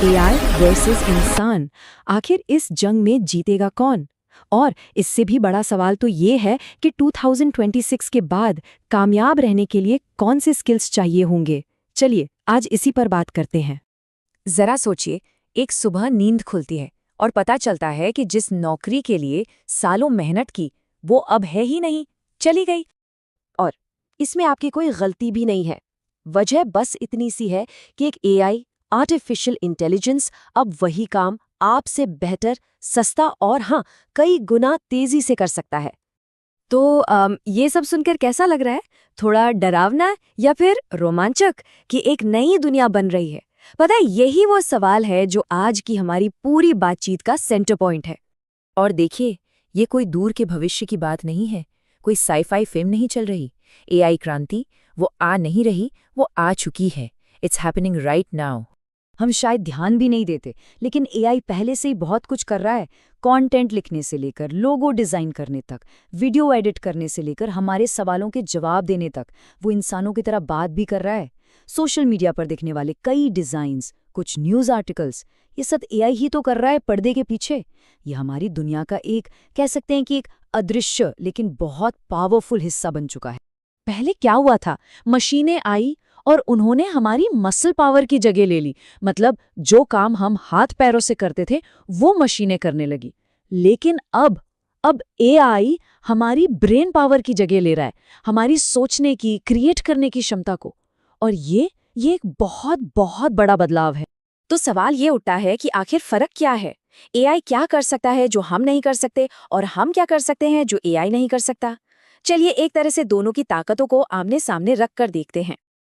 AI versus इंसान, आखिर इस जंग में जीतेगा कौन? और इससे भी बड़ा सवाल तो ये है कि 2026 के बाद कामयाब रहने के लिए कौन से स्किल्स चाहिए होंगे। चलिए आज इसी पर बात करते हैं। जरा सोचिए, एक सुबह नींद खुलती है और पता चलता है कि जिस नौकरी के लिए सालों मेहनत की वो अब है ही नहीं, चली गई। और इसमें आपकी कोई गलती भी नहीं है। वजह बस इतनी सी है कि एक एआई, आर्टिफिशियल इंटेलिजेंस, अब वही काम आपसे बेहतर, सस्ता और हाँ, कई गुना तेजी से कर सकता है। तो ये सब सुनकर कैसा लग रहा है? थोड़ा डरावना या फिर रोमांचक कि एक नई दुनिया बन रही है? पता है, यही वो सवाल है जो आज की हमारी पूरी बातचीत का सेंटर पॉइंट है। और देखिए, ये कोई दूर के भविष्य की बात नहीं है, कोई साई-फाई फिल्म नहीं चल रही। एआई क्रांति वो आ नहीं रही, वो आ चुकी है। It's happening right now. हम शायद ध्यान भी नहीं देते, लेकिन एआई पहले से ही बहुत कुछ कर रहा है। कंटेंट लिखने से लेकर लोगो डिजाइन करने तक, वीडियो एडिट करने से लेकर हमारे सवालों के जवाब देने तक वो इंसानों की तरह बात भी कर रहा है। सोशल मीडिया पर दिखने वाले कई डिजाइन्स, कुछ न्यूज़ आर्टिकल्स, ये सब एआई ही तो कर रहा है पर्दे के पीछे। ये हमारी दुनिया का एक, कह सकते हैं कि एक अदृश्य लेकिन बहुत पावरफुल हिस्सा बन चुका है। पहले क्या हुआ था? मशीनें आई और उन्होंने हमारी मसल पावर की जगह ले ली। मतलब जो काम हम हाथ पैरों से करते थे वो मशीनें करने लगी। लेकिन अब एआई हमारी ब्रेन पावर की जगह ले रहा है, हमारी सोचने की, क्रिएट करने की क्षमता को। और ये एक बहुत बहुत बड़ा बदलाव है। तो सवाल ये उठता है कि आखिर फर्क क्या है? एआई क्या कर सकता है जो हम नहीं कर सकते, और हम क्या कर सकते हैं जो एआई नहीं कर सकता? चलिए एक तरह से दोनों की ताकतों को आमने सामने रख कर देखते हैं।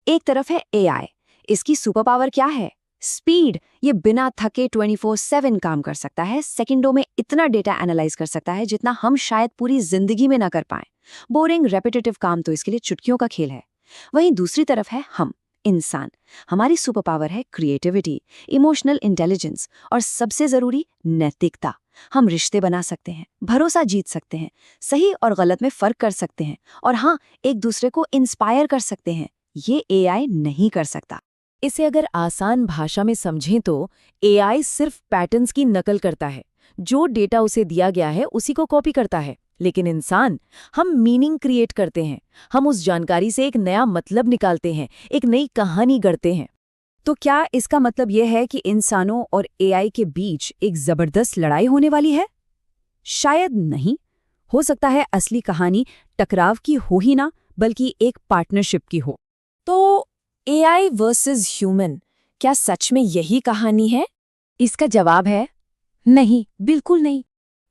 एक तरफ है एआई। इसकी सुपर पावर क्या है? स्पीड। ये बिना थके 24/7 काम कर सकता है, सेकंडों में इतना डेटा एनालाइज कर सकता है जितना हम शायद पूरी जिंदगी में ना कर पाएं। बोरिंग रेपिटेटिव काम तो इसके लिए चुटकियों का खेल है। वहीं दूसरी तरफ है हम, इंसान। हमारी सुपर पावर है क्रिएटिविटी, इमोशनल इंटेलिजेंस और सबसे जरूरी नैतिकता। हम रिश्ते बना सकते हैं, भरोसा जीत सकते हैं, सही और गलत में फर्क कर सकते हैं, और हाँ, एक दूसरे को इंस्पायर कर सकते हैं। ये एआई नहीं कर सकता। इसे अगर आसान भाषा में समझें तो एआई सिर्फ पैटर्न्स की नकल करता है। जो डेटा उसे दिया गया है उसी को कॉपी करता है। लेकिन इंसान, हम मीनिंग क्रिएट करते हैं। हम उस जानकारी से एक नया मतलब निकालते हैं, एक नई कहानी गढ़ते हैं। तो क्या इसका मतलब यह है कि इंसानों और एआई के बीच एक जबरदस्त लड़ाई होने वाली है? शायद नहीं। हो सकता है असली कहानी टकराव की हो ही ना, बल्कि एक पार्टनरशिप की हो। तो एआई वर्सेस ह्यूमन, क्या सच में यही कहानी है? इसका जवाब है नहीं, बिल्कुल नहीं।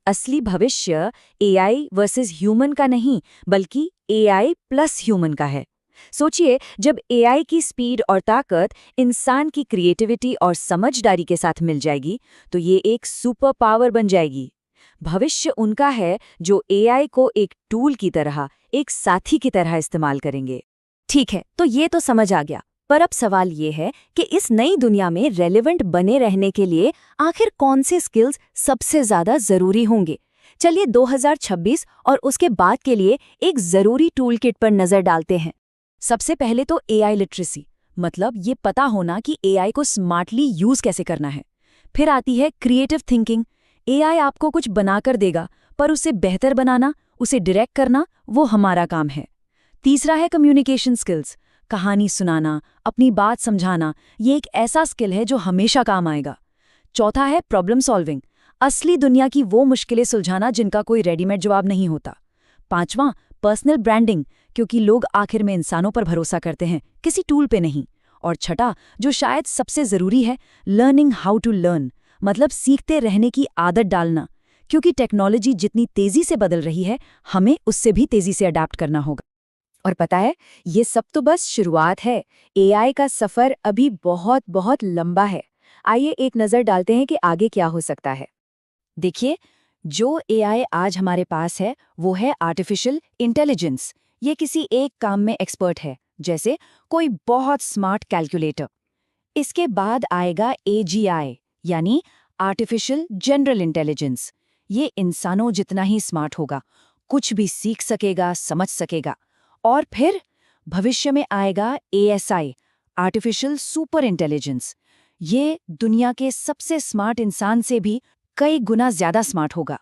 असली भविष्य एआई वर्सेस ह्यूमन का नहीं, बल्कि एआई प्लस ह्यूमन का है। सोचिए, जब एआई की स्पीड और ताकत इंसान की क्रिएटिविटी और समझदारी के साथ मिल जाएगी, तो ये एक सुपर पावर बन जाएगी। भविष्य उनका है जो एआई को एक टूल की तरह, एक साथी की तरह इस्तेमाल करेंगे। ठीक है, तो ये तो समझ आ गया। पर अब सवाल ये है कि इस नई दुनिया में रेलेवेंट बने रहने के लिए आखिर कौन से स्किल्स सबसे ज्यादा जरूरी होंगे? चलिए 2026 और उसके बाद के लिए एक जरूरी टूल किट पर नजर डालते हैं। सबसे पहले तो एआई लिटरेसी, मतलब ये पता होना कि एआई को स्मार्टली यूज कैसे करना है। फिर आती है क्रिएटिव थिंकिंग। एआई आपको कुछ बनाकर देगा, पर उसे बेहतर बनाना, उसे डायरेक्ट करना, वो हमारा काम है। तीसरा है कम्युनिकेशन स्किल्स। कहानी सुनाना, अपनी बात समझाना, ये एक ऐसा स्किल है जो हमेशा काम आएगा। चौथा है प्रॉब्लम सॉल्विंग। असली दुनिया की वो मुश्किलें सुलझाना जिनका कोई रेडीमेड जवाब नहीं होता। पांचवां, पर्सनल ब्रांडिंग, क्योंकि लोग आखिर में इंसानों पर भरोसा करते हैं, किसी टूल पे नहीं। और छठा, जो शायद सबसे जरूरी है, लर्निंग हाउ टू लर्न, मतलब सीखते रहने की आदत डालना, क्योंकि टेक्नोलॉजी जितनी तेजी से बदल रही है, हमें उससे भी तेजी से अडैप्ट करना होगा। और पता है, ये सब तो बस शुरुआत है। एआई का सफर अभी बहुत बहुत लंबा है। आइए एक नज़र डालते हैं कि आगे क्या हो सकता है। देखिए, जो एआई आज हमारे पास है वो है आर्टिफिशियल इंटेलिजेंस। ये किसी एक काम में एक्सपर्ट है, जैसे कोई बहुत स्मार्ट कैलकुलेटर। इसके बाद आएगा एजीआई, यानी आर्टिफिशियल जनरल इंटेलिजेंस। ये इंसानों जितना ही स्मार्ट होगा, कुछ भी सीख सकेगा, समझ सकेगा। और फिर भविष्य में आएगा एएसआई, आर्टिफिशियल सुपर इंटेलिजेंस। ये दुनिया के सबसे स्मार्ट इंसान से भी कई गुना ज्यादा स्मार्ट होगा।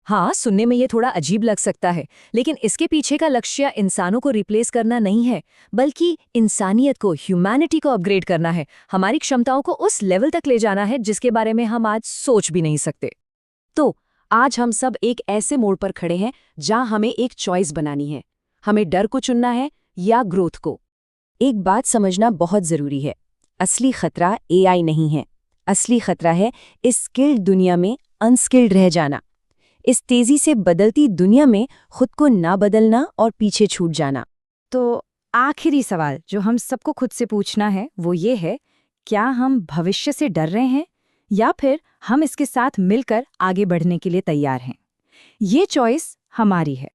हाँ, सुनने में ये थोड़ा अजीब लग सकता है, लेकिन इसके पीछे का लक्ष्य इंसानों को रिप्लेस करना नहीं है, बल्कि इंसानियत को, ह्यूमैनिटी को अपग्रेड करना है, हमारी क्षमताओं को उस लेवल तक ले जाना है जिसके बारे में हम आज सोच भी नहीं सकते। तो आज हम सब एक ऐसे मोड़ पर खड़े हैं जहां हमें एक चॉइस बनानी है। हमें डर को चुनना है या ग्रोथ को। एक बात समझना बहुत जरूरी है, असली खतरा एआई नहीं है। असली खतरा है इस स्किल्ड दुनिया में अनस्किल्ड रह जाना, इस तेजी से बदलती दुनिया में खुद को ना बदलना और पीछे छूट जाना। तो आखिरी सवाल जो हम सबको खुद से पूछना है वो ये है, क्या हम भविष्य से डर रहे हैं या फिर हम इसके साथ मिलकर आगे बढ़ने के लिए तैयार हैं? ये चॉइस हमारी है।